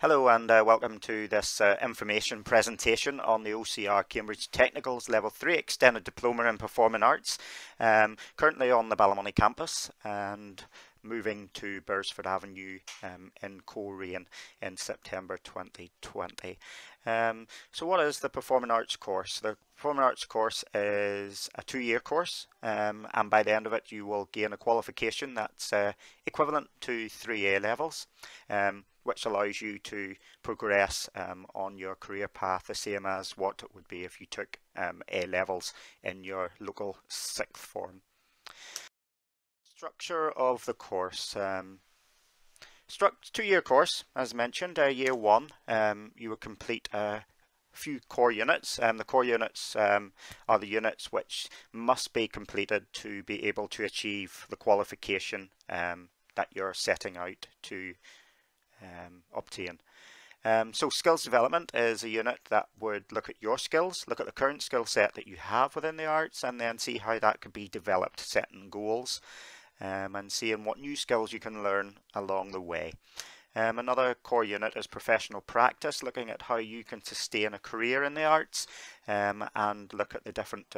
Hello and welcome to this information presentation on the OCR Cambridge Technicals Level 3 Extended Diploma in Performing Arts, currently on the Ballymoney campus and moving to Beresford Avenue in Coleraine in September 2020. So what is the Performing Arts course? The Performing Arts course is a 2-year course, and by the end of it you will gain a qualification that's equivalent to 3 A levels, which allows you to progress on your career path the same as what it would be if you took A levels in your local sixth form. Structure of the course. 2-year course, as mentioned. Year 1, you would complete a few core units. The core units are the units which must be completed to be able to achieve the qualification that you're setting out to obtain. So skills development is a unit that would look at your skills, look at the current skill set that you have within the arts, and then see how that could be developed, setting goals, and seeing what new skills you can learn along the way. Another core unit is professional practice, looking at how you can sustain a career in the arts, and look at the different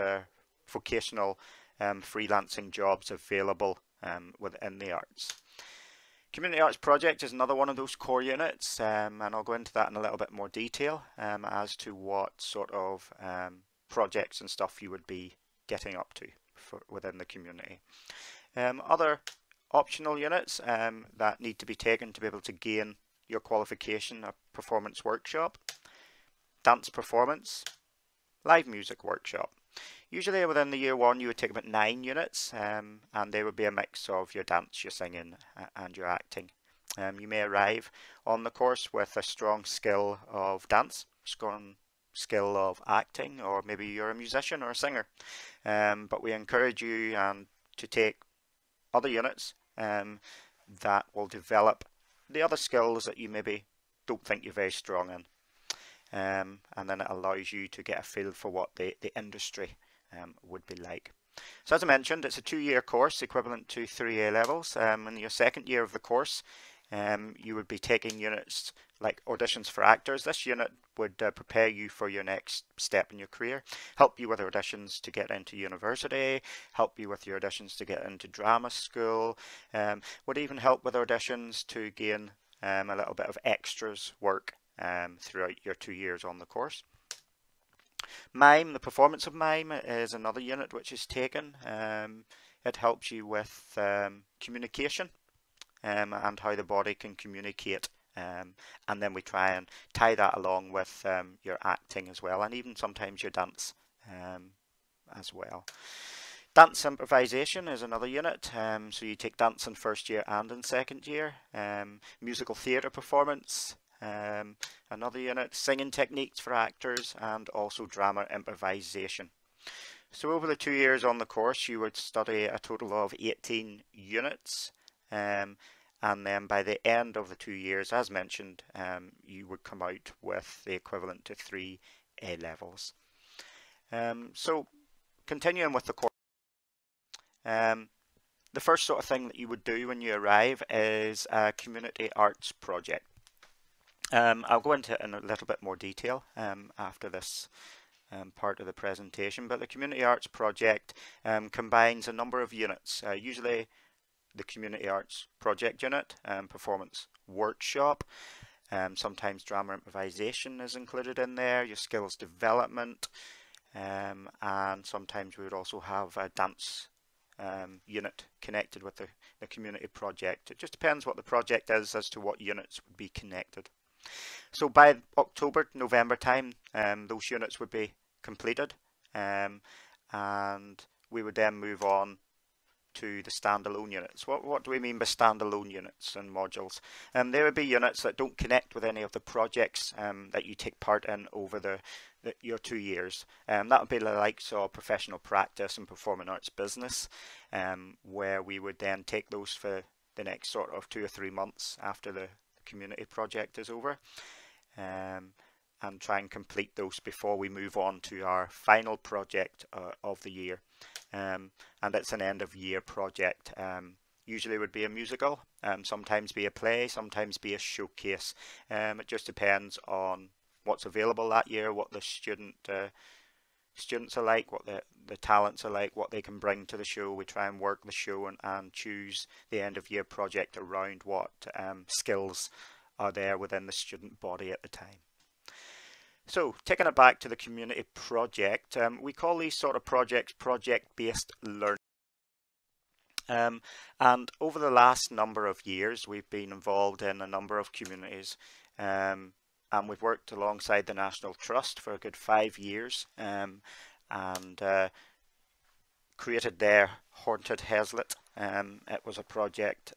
vocational freelancing jobs available within the arts. Community Arts Project is another one of those core units, and I'll go into that in a little bit more detail as to what sort of projects and stuff you would be getting up to within the community. Other optional units that need to be taken to be able to gain your qualification are performance workshop, dance performance, live music workshop. Usually within the year 1 you would take about 9 units, and they would be a mix of your dance, your singing and your acting. You may arrive on the course with a strong skill of dance, strong skill of acting, or maybe you're a musician or a singer. But we encourage you to take other units that will develop the other skills that you maybe don't think you're very strong in. And then it allows you to get a feel for what the industry would be like. So as I mentioned, it's a 2-year course equivalent to 3 A levels. In your second year of the course, you would be taking units like auditions for actors. This unit would prepare you for your next step in your career, help you with auditions to get into university, help you with your auditions to get into drama school, would even help with auditions to gain a little bit of extras work throughout your 2 years on the course. Mime, the performance of mime, is another unit which is taken. It helps you with communication and how the body can communicate, and then we try and tie that along with your acting as well, and even sometimes your dance as well. Dance improvisation is another unit, so you take dance in first year and in second year. Musical theatre performance, another unit, singing techniques for actors, and also drama improvisation. So over the 2 years on the course you would study a total of 18 units, and then by the end of the 2 years, as mentioned, you would come out with the equivalent to 3 A levels. So continuing with the course, the first sort of thing that you would do when you arrive is a community arts project. I'll go into it in a little bit more detail after this part of the presentation, but the Community Arts Project combines a number of units. Usually the Community Arts Project unit, performance workshop, sometimes drama improvisation is included in there, your skills development, and sometimes we would also have a dance unit connected with the community project. It just depends what the project is as to what units would be connected. So by October, November time, those units would be completed, and we would then move on to the standalone units. What do we mean by standalone units and modules? There would be units that don't connect with any of the projects that you take part in over your 2 years. That would be the likes of professional practice and performing arts business, where we would then take those for the next sort of 2 or 3 months after the community project is over, and try and complete those before we move on to our final project of the year, and it's an end of year project. usually would be a musical, sometimes be a play, sometimes be a showcase. It just depends on what's available that year, what the students are like, what the talents are like, what they can bring to the show. We try and work the show and choose the end of year project around what skills are there within the student body at the time. So taking it back to the community project, we call these sort of projects project-based learning. And over the last number of years, we've been involved in a number of communities, and we've worked alongside the National Trust for a good 5 years, and created their Haunted Hazlitt. It was a project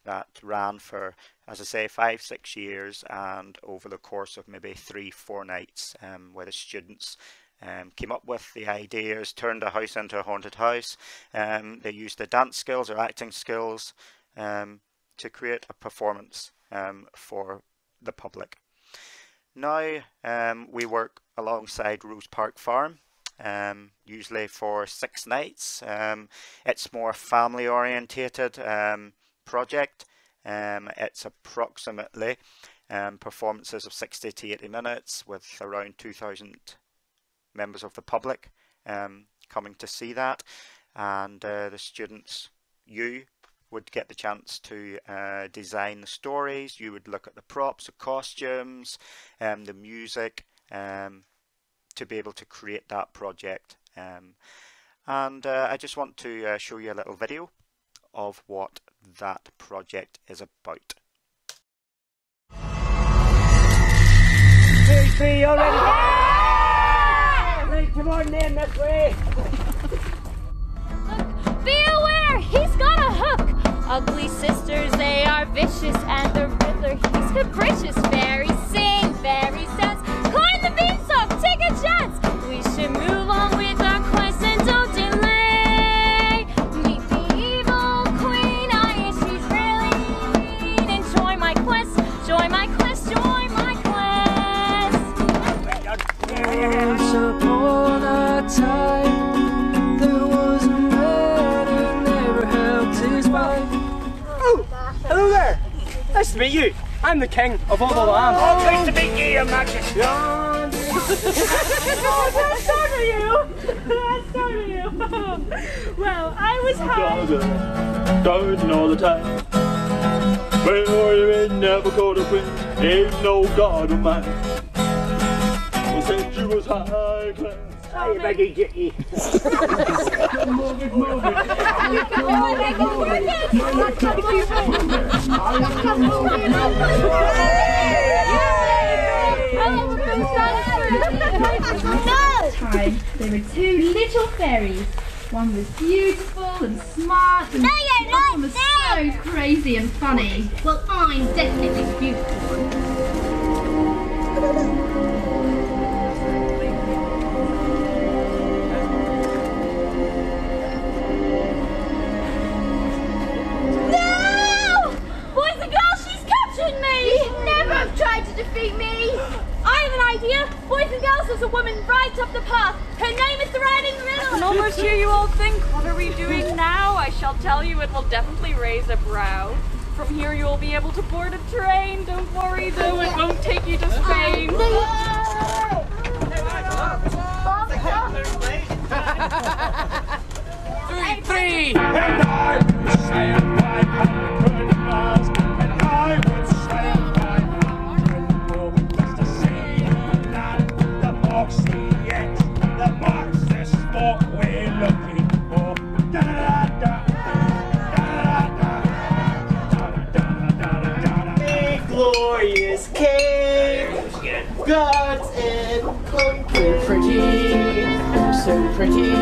that ran for, as I say, 5-6 years, and over the course of maybe 3-4 nights, where the students came up with the ideas, turned a house into a haunted house. They used their dance skills or acting skills to create a performance for the public. Now we work alongside Rose Park Farm, usually for 6 nights. It's more family orientated project. It's approximately performances of 60 to 80 minutes with around 2,000 members of the public coming to see that, and the students, you would get the chance to design the stories. You would look at the props, the costumes, the music, to be able to create that project. And I just want to show you a little video of what that project is about. 2, 3, already. Right, come on then, this way. Be aware, he's got a hook. Ugly sisters, they are vicious, and the Riddler, he's capricious. Fairies sing, fairies dance. Climb the beanstalk, take a chance. We should move on with our quest and don't delay. Meet the evil queen, I hear she's really mean. Enjoy my quest, join my quest, join my quest. Once upon a time, there was a man who never helped his wife. Oh, hello there. Nice to meet you. I'm the king of all the land. Oh, nice to meet you, Your Majesty. That's sort of you. That's sort of you. Well, I was high. Garden all the time. Well, you ain't never caught a wind. Ain't no god of mine. Well, said you was high class. Hey, Maggie, get you. Move it, move it. Time, there were 2 little fairies. One was beautiful and smart, and the other one was so crazy and funny. Well, I'm definitely the beautiful one. Boys and girls, she's captured me! You'd never have tried to defeat me! I have an idea! Boys and girls, there's a woman right up the path. Her name is the Riding I Riddle. can almost hear you all think, what are we doing now? I shall tell you, it will definitely raise a brow. From here you will be able to board a train. Don't worry though, it won't take you to Spain. 3, 3. And I would stand by 100 miles, and I would stand by 100 more, just to see that the Marxians, the Marxist what we're looking for. Da-da-da-da, da-da-da-da, Big glorious king. Gods and country. Pretty, so pretty.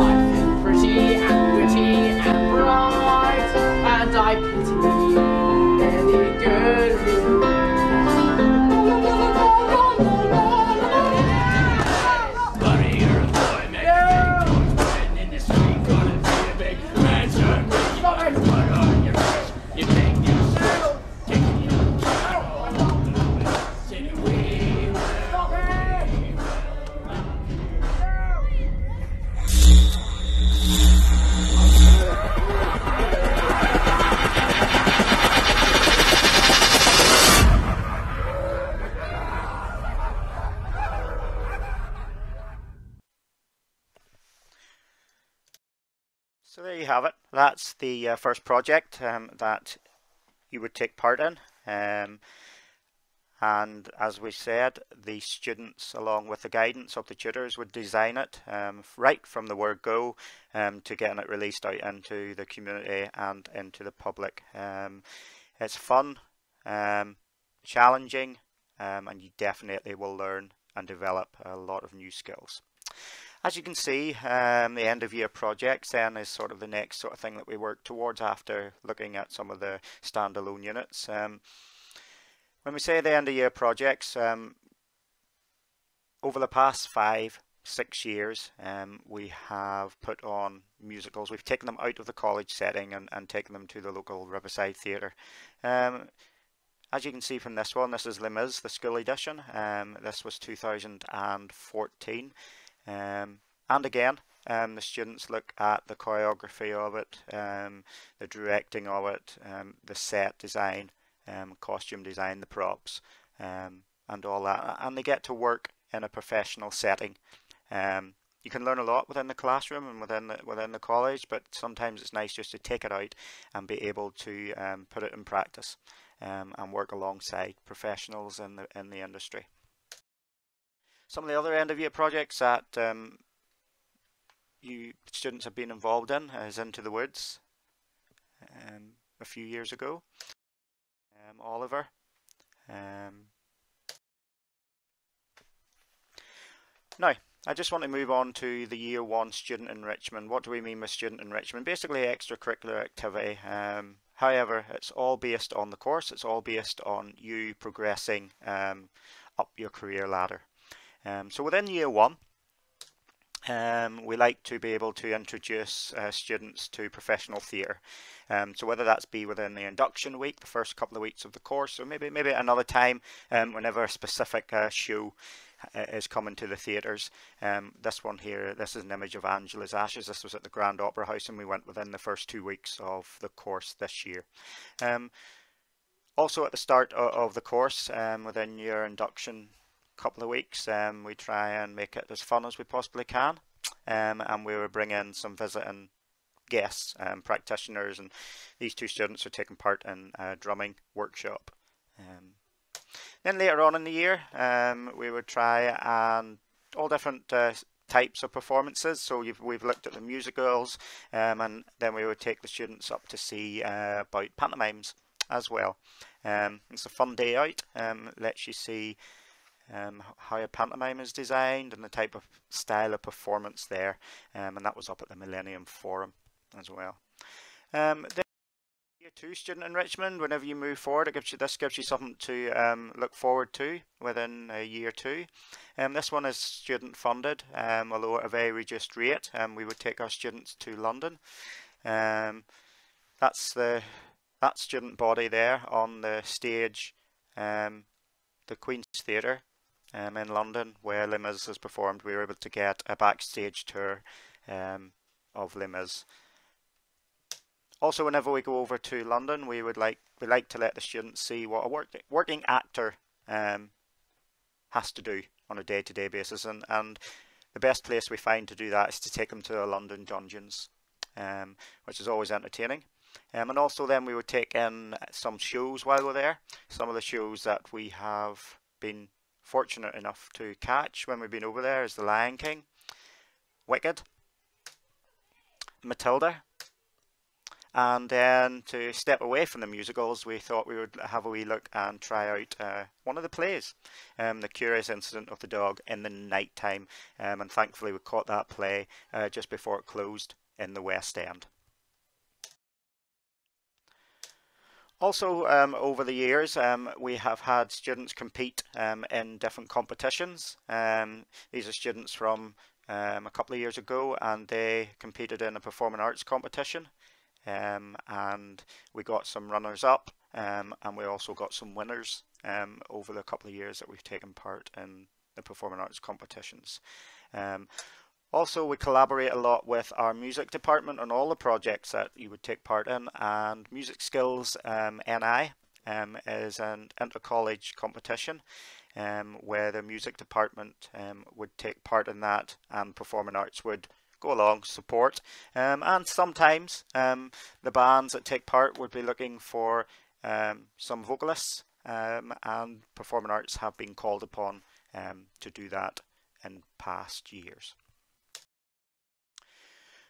I feel pretty and witty and bright, and I pity any good view. Buddy, you're a boy, man. And in the street, gonna be a big mansion. Put on your dress, you take your shirt, take your city we will. have it. That's the first project that you would take part in. And as we said, the students, along with the guidance of the tutors, would design it right from the word go to getting it released out into the community and into the public. It's fun, challenging, and you definitely will learn and develop a lot of new skills. As you can see, the end of year projects then is sort of the next sort of thing that we work towards after looking at some of the standalone units. When we say the end of year projects, over the past 5-6 years, we have put on musicals. We've taken them out of the college setting and taken them to the local Riverside Theatre. As you can see from this one, this is Les Mis, the school edition. This was 2014. And again, the students look at the choreography of it, the directing of it, the set design, costume design, the props, and all that, and they get to work in a professional setting. You can learn a lot within the classroom and within the college, but sometimes it's nice just to take it out and be able to put it in practice and work alongside professionals in the industry. Some of the other end of year projects that you students have been involved in is Into the Woods a few years ago. Oliver. Now, I just want to move on to the Year 1 student enrichment. What do we mean by student enrichment? Basically extracurricular activity. However, it's all based on the course. It's all based on you progressing up your career ladder. So within Year 1, we like to be able to introduce students to professional theatre. So whether that's be within the induction week, the first couple of weeks of the course, or maybe another time whenever a specific show is coming to the theatres. This one here, this is an image of Angela's Ashes. This was at the Grand Opera House, and we went within the first 2 weeks of the course this year. Also at the start of the course, within your induction couple of weeks, we try and make it as fun as we possibly can, and we will bring in some visiting guests, practitioners, and these two students are taking part in a drumming workshop. Then later on in the year, we would try and all different types of performances. So we've looked at the musicals, and then we would take the students up to see about pantomimes as well. It's a fun day out. Lets you see how a pantomime is designed and the type of style of performance there, and that was up at the Millennium Forum as well. Then Year 2 student enrichment, whenever you move forward, this gives you something to look forward to within Year 2. This one is student funded, although at a very reduced rate. We would take our students to London. That's that student body there on the stage, the Queen's Theatre in London, where Les Mis is performed. We were able to get a backstage tour of Les Mis. Also, whenever we go over to London, we like to let the students see what a working actor has to do on a day-to-day basis, and the best place we find to do that is to take them to the London Dungeons, which is always entertaining. And also then we would take in some shows while we're there. Some of the shows that we have been fortunate enough to catch when we've been over there is The Lion King, Wicked, Matilda. And then to step away from the musicals, we thought we would have a wee look and try out one of the plays, The Curious Incident of the Dog in the Night Time. And thankfully we caught that play just before it closed in the West End. Also, over the years, we have had students compete in different competitions. These are students from a couple of years ago, and they competed in a performing arts competition. And we got some runners up, and we also got some winners over the couple of years that we've taken part in the performing arts competitions. Also, we collaborate a lot with our music department on all the projects that you would take part in, and Music Skills NI is an inter-college competition where the music department would take part in that, and performing arts would go along, support, and sometimes the bands that take part would be looking for some vocalists, and Performing Arts have been called upon to do that in past years.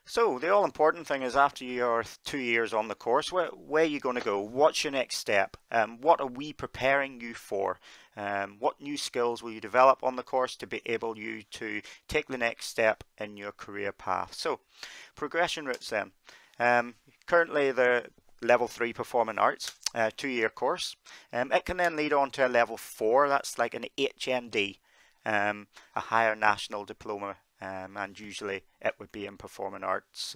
So the all important thing is, after your 2 years on the course, where are you going to go? What's your next step? What are we preparing you for? What new skills will you develop on the course to be able you to take the next step in your career path? So progression routes then. Currently the Level 3 Performing Arts 2-year course. It can then lead on to a Level 4, that's like an HND, a Higher National Diploma. And usually it would be in performing arts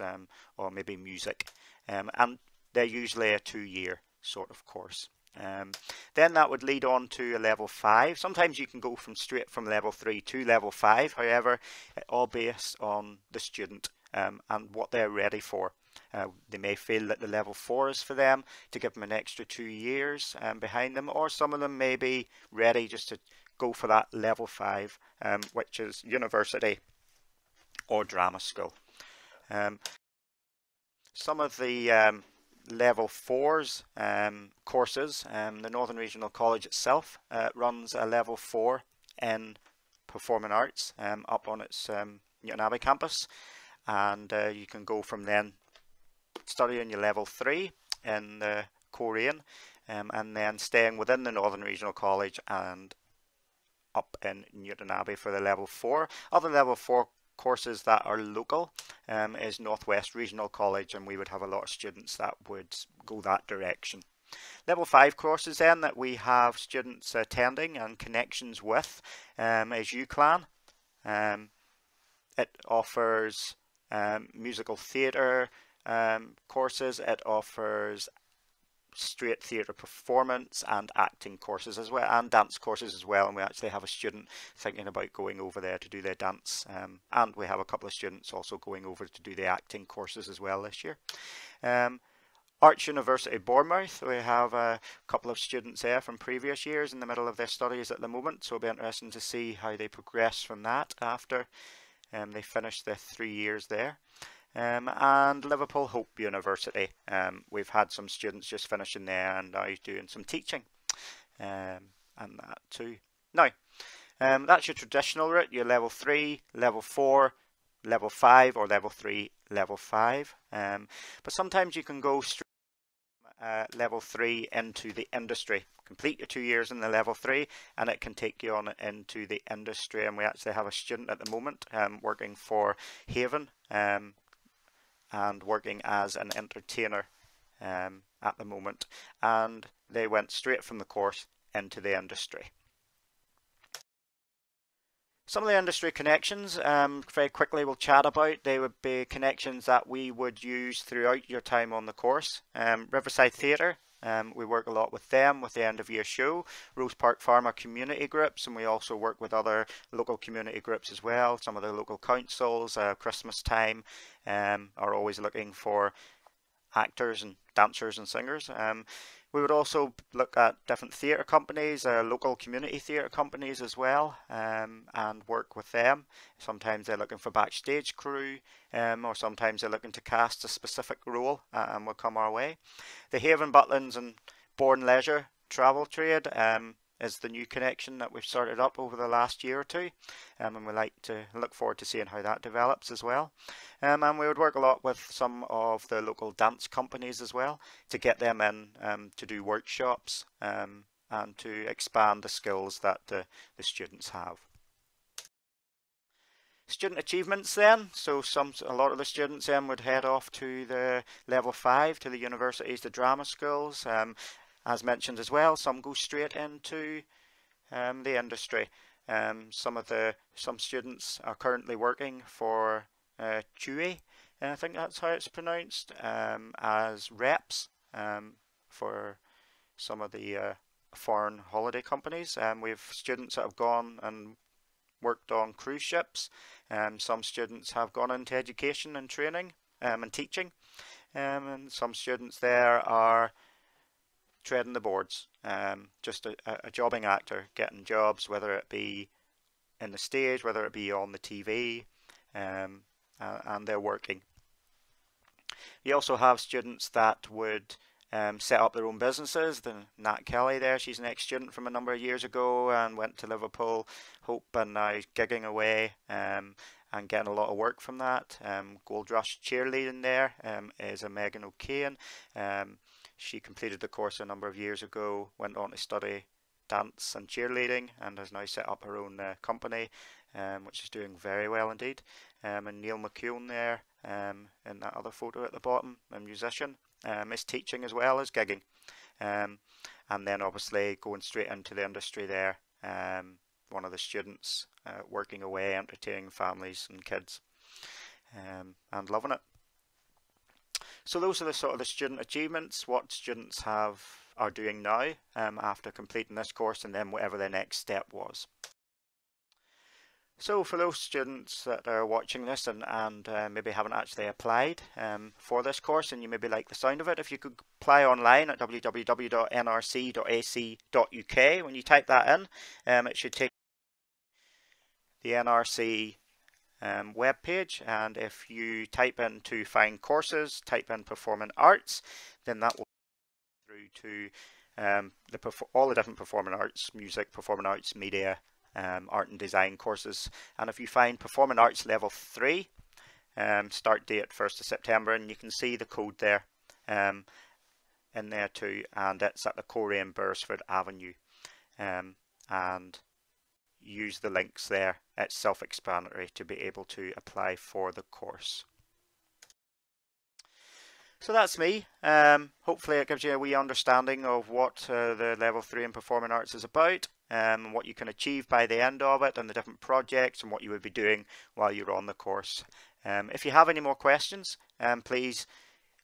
or maybe music, and they're usually a 2-year sort of course. Then that would lead on to a Level 5. Sometimes you can go straight from Level 3 to Level 5, however, it all based on the student and what they're ready for. They may feel that the Level 4 is for them, to give them an extra 2 years behind them, or some of them may be ready just to go for that Level 5, which is university or drama school. Some of the Level 4's courses, the Northern Regional College itself runs a Level 4 in Performing Arts up on its Newtownabbey campus, and you can go from then studying your Level 3 in the Coleraine, and then staying within the Northern Regional College and up in Newtownabbey for the Level 4. Other Level 4 courses that are local is Northwest Regional College, and we would have a lot of students that would go that direction. Level 5 courses then that we have students attending and connections with is UCLan. It offers musical theatre courses, it offers straight theatre performance and acting courses as well, and dance courses as well, and we actually have a student thinking about going over there to do their dance, and we have a couple of students also going over to do the acting courses as well this year. Arts University Bournemouth, we have a couple of students there from previous years in the middle of their studies at the moment, so it'll be interesting to see how they progress from that after they finish their 3 years there. And Liverpool Hope University, we've had some students just finishing there and now doing some teaching, and that too. Now, that's your traditional route, your Level 3, Level 4, Level 5, or Level 3, Level 5. But sometimes you can go straight from Level 3 into the industry. Complete your 2 years in the Level 3 and it can take you on into the industry, and we actually have a student at the moment working for Haven, and working as an entertainer at the moment, and they went straight from the course into the industry. Some of the industry connections, very quickly we'll chat about. They would be connections that we would use throughout your time on the course. Riverside Theatre, we work a lot with them with the end of year show. Rose Park Pharma community groups, and we also work with other local community groups as well. Some of the local councils, Christmas time, are always looking for actors and dancers and singers. We would also look at different theatre companies, local community theatre companies as well, and work with them. Sometimes they're looking for backstage crew, or sometimes they're looking to cast a specific role and will come our way. The Haven, Butlins and Bourne Leisure travel trade is the new connection that we've started up over the last year or two, and we like to look forward to seeing how that develops as well. And we would work a lot with some of the local dance companies as well to get them in to do workshops and to expand the skills that the students have. Student achievements then, so a lot of the students then would head off to the Level 5, to the universities, the drama schools. As mentioned as well, some go straight into the industry. Some students are currently working for TUI, I think that's how it's pronounced, as reps for some of the foreign holiday companies. We have students that have gone and worked on cruise ships. Some students have gone into education and training and teaching, and some students there are treading the boards, just a jobbing actor, getting jobs, whether it be in the stage, whether it be on the TV, and they're working. You also have students that would set up their own businesses. Nat Kelly there, she's an ex-student from a number of years ago and went to Liverpool, Hope, and now gigging away and getting a lot of work from that. Gold Rush cheerleading there is a Megan O'Kane. She completed the course a number of years ago, went on to study dance and cheerleading, and has now set up her own company, which is doing very well indeed. And Neil McCune there in that other photo at the bottom, a musician, is teaching as well as gigging. And then obviously going straight into the industry there, one of the students working away, entertaining families and kids, and loving it. So those are the sort of the student achievements, what students are doing now after completing this course, and then whatever their next step was. So for those students that are watching this and maybe haven't actually applied for this course, and you maybe like the sound of it, if you could apply online at www.nrc.ac.uk, when you type that in, it should take the NRC web page, and if you type in to find courses, type in performing arts, then that will through to all the different performing arts, music, performing arts, media, art and design courses. And if you find performing arts level 3, start date 1st of September, and you can see the code there in there too, and it's at the Corey in Beresford Avenue, and use the links there. It's self-explanatory to be able to apply for the course. So that's me. Hopefully it gives you a wee understanding of what the level 3 in performing arts is about, and what you can achieve by the end of it, and the different projects and what you would be doing while you're on the course. If you have any more questions, please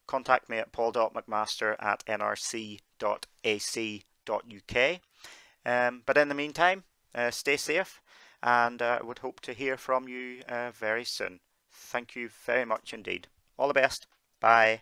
contact me at paul.mcmaster@nrc.ac.uk. But in the meantime, stay safe, and I would hope to hear from you very soon. Thank you very much indeed. All the best. Bye.